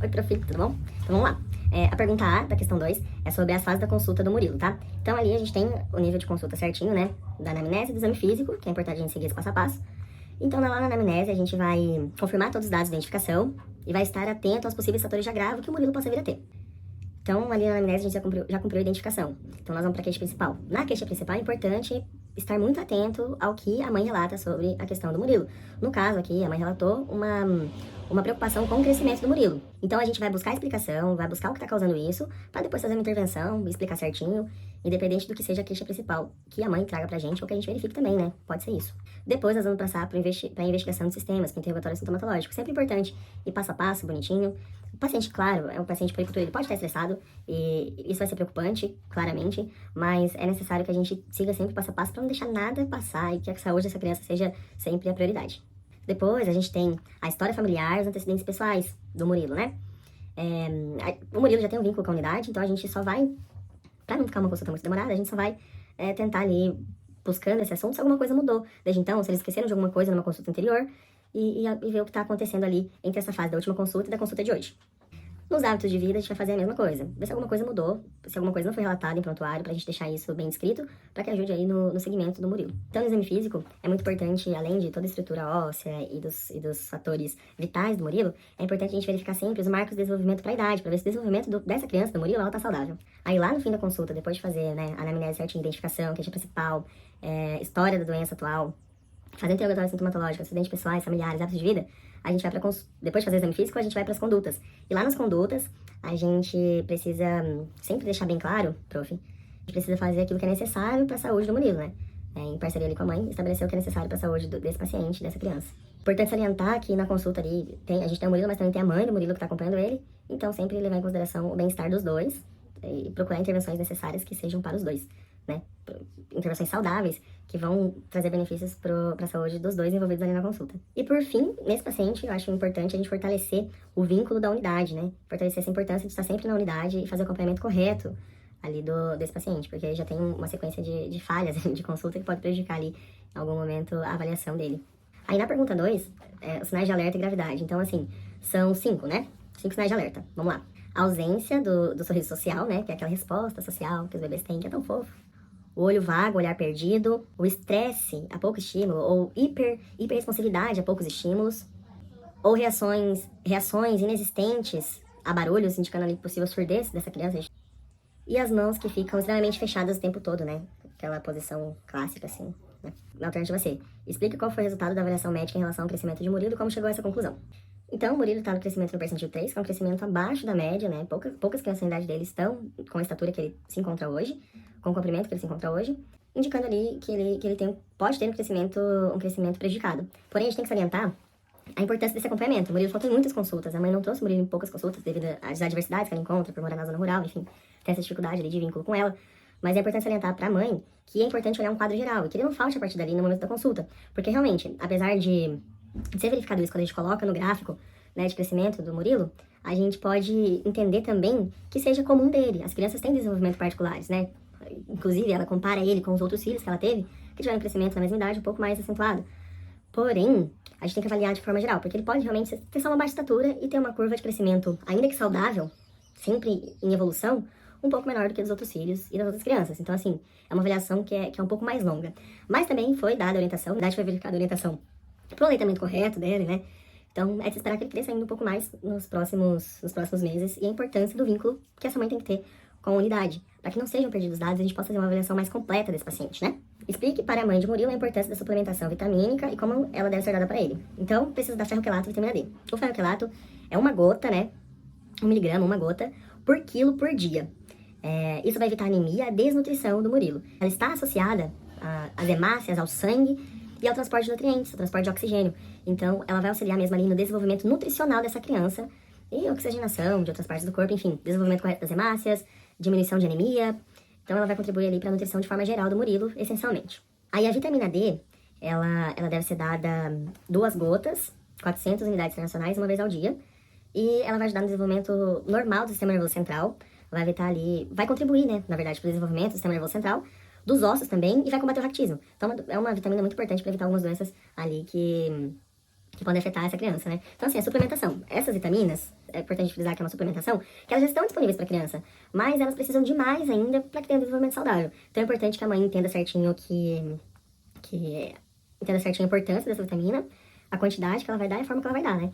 Oi, prof, tudo bom? Então vamos lá. A pergunta A da questão 2 é sobre as fases da consulta do Murilo, tá? Então ali a gente tem o nível de consulta certinho, né? Da anamnese e do exame físico, que é importante a gente seguir esse passo a passo. Então lá na anamnese a gente vai confirmar todos os dados de identificação e vai estar atento aos possíveis fatores de agravo que o Murilo possa vir a ter. Então, ali na anamnese a gente já cumpriu a identificação. Então, nós vamos para a queixa principal. Na queixa principal é importante estar muito atento ao que a mãe relata sobre a questão do Murilo. No caso aqui, a mãe relatou uma preocupação com o crescimento do Murilo. Então, a gente vai buscar a explicação, vai buscar o que está causando isso, para depois fazer uma intervenção, explicar certinho, independente do que seja a queixa principal, que a mãe traga pra gente ou que a gente verifique também, né? Pode ser isso. Depois, nós vamos passar para a investigação de sistemas, para o interrogatório sintomatológico. Sempre importante ir passo a passo, bonitinho. O paciente, claro, é um paciente puricultor, ele pode estar estressado, e isso vai ser preocupante, claramente, mas é necessário que a gente siga sempre passo a passo para não deixar nada passar e que a saúde dessa criança seja sempre a prioridade. Depois, a gente tem a história familiar, os antecedentes pessoais do Murilo, né? O Murilo já tem um vínculo com a unidade, então a gente só vai, para não ficar uma consulta muito demorada, a gente só vai tentar ali, buscando esse assunto, se alguma coisa mudou. Desde então, se eles esqueceram de alguma coisa numa consulta anterior, e ver o que está acontecendo ali entre essa fase da última consulta e da consulta de hoje. Nos hábitos de vida, a gente vai fazer a mesma coisa. Ver se alguma coisa mudou, se alguma coisa não foi relatada em prontuário, pra gente deixar isso bem descrito, pra que ajude aí no segmento do Murilo. Então, no exame físico, é muito importante, além de toda a estrutura óssea e dos fatores vitais do Murilo, é importante a gente verificar sempre os marcos de desenvolvimento pra idade, pra ver se o desenvolvimento dessa criança, do Murilo, ela tá saudável. Aí, lá no fim da consulta, depois de fazer, né, a anamnese certinha, identificação, queixa principal, história da doença atual, fazer interrogatório sintomatológico, acidentes pessoais, familiares, hábitos de vida, a gente vai depois de fazer o exame físico, a gente vai para as condutas. E lá nas condutas, a gente precisa sempre deixar bem claro, prof, a gente precisa fazer aquilo que é necessário para a saúde do Murilo, né? Em parceria ali com a mãe, estabelecer o que é necessário para a saúde desse paciente, dessa criança. Importante salientar que na consulta ali, a gente tem o Murilo, mas também tem a mãe do Murilo que está acompanhando ele, então sempre levar em consideração o bem-estar dos dois e procurar intervenções necessárias que sejam para os dois, né? Intervenções saudáveis que vão trazer benefícios para a saúde dos dois envolvidos ali na consulta. E por fim, nesse paciente, eu acho importante a gente fortalecer o vínculo da unidade, né? Fortalecer essa importância de estar sempre na unidade e fazer o acompanhamento correto ali desse paciente, porque aí já tem uma sequência de falhas de consulta que pode prejudicar ali, em algum momento, a avaliação dele. Aí na pergunta 2, os sinais de alerta e gravidade. Então, assim, são 5, né? 5 sinais de alerta. Vamos lá. A ausência do sorriso social, né? Que é aquela resposta social que os bebês têm, que é tão fofo. O olho vago, o olhar perdido, o estresse a pouco estímulo, ou hiperresponsividade a poucos estímulos, ou reações inexistentes a barulhos, indicando ali possível surdez dessa criança. E as mãos que ficam extremamente fechadas o tempo todo, né? Aquela posição clássica, assim, né? Na alternativa C, explique qual foi o resultado da avaliação médica em relação ao crescimento de Murilo e como chegou a essa conclusão. Então, o Murilo está no crescimento no percentil 3, que é um crescimento abaixo da média, né? Poucas crianças na idade dele estão com a estatura que ele se encontra hoje, com o comprimento que ele se encontra hoje, indicando ali que ele pode ter um crescimento prejudicado. Porém, a gente tem que salientar a importância desse acompanhamento. O Murilo faltou em muitas consultas, a mãe não trouxe o Murilo em poucas consultas devido às adversidades que ela encontra por morar na zona rural, enfim, tem essa dificuldade ali de vínculo com ela. Mas é importante salientar para a mãe que é importante olhar um quadro geral e que ele não falte a partir dali no momento da consulta. Porque realmente, apesar de ser verificado isso quando a gente coloca no gráfico, né, de crescimento do Murilo, a gente pode entender também que seja comum dele. As crianças têm desenvolvimento particulares, né? Inclusive, ela compara ele com os outros filhos que ela teve, que tiveram crescimento na mesma idade, um pouco mais acentuado. Porém, a gente tem que avaliar de forma geral, porque ele pode realmente ter só uma baixa estatura e ter uma curva de crescimento, ainda que saudável, sempre em evolução, um pouco menor do que dos outros filhos e das outras crianças. Então, assim, é uma avaliação que é um pouco mais longa. Mas também foi dada a orientação, na verdade foi verificada a orientação pro aleitamento correto dele, né? Então, é de esperar que ele cresça ainda um pouco mais nos próximos meses e a importância do vínculo que essa mãe tem que ter com a unidade, para que não sejam perdidos dados e a gente possa fazer uma avaliação mais completa desse paciente, né? Explique para a mãe de Murilo a importância da suplementação vitamínica e como ela deve ser dada para ele. Então, precisa dar ferroquelato e vitamina D. O ferroquelato é uma gota, né? 1 miligrama, uma gota, por quilo por dia. Isso vai evitar a anemia e a desnutrição do Murilo. Ela está associada às hemácias, ao sangue e ao transporte de nutrientes, ao transporte de oxigênio. Então, ela vai auxiliar mesmo ali no desenvolvimento nutricional dessa criança e oxigenação de outras partes do corpo, enfim, desenvolvimento correto das hemácias, diminuição de anemia. Então, ela vai contribuir ali para a nutrição de forma geral do Murilo, essencialmente. Aí, a vitamina D, ela deve ser dada 2 gotas, 400 unidades internacionais, uma vez ao dia. E ela vai ajudar no desenvolvimento normal do sistema nervoso central. Vai evitar ali, vai contribuir, né, na verdade, para o desenvolvimento do sistema nervoso central, dos ossos também, e vai combater o raquitismo. Então, é uma vitamina muito importante para evitar algumas doenças ali que que podem afetar essa criança, né? Então, assim, a suplementação. Essas vitaminas, é importante frisar que é uma suplementação, que elas já estão disponíveis para a criança, mas elas precisam de mais ainda para que tenha um desenvolvimento saudável. Então, é importante que a mãe entenda certinho entenda certinho a importância dessa vitamina, a quantidade que ela vai dar e a forma que ela vai dar, né?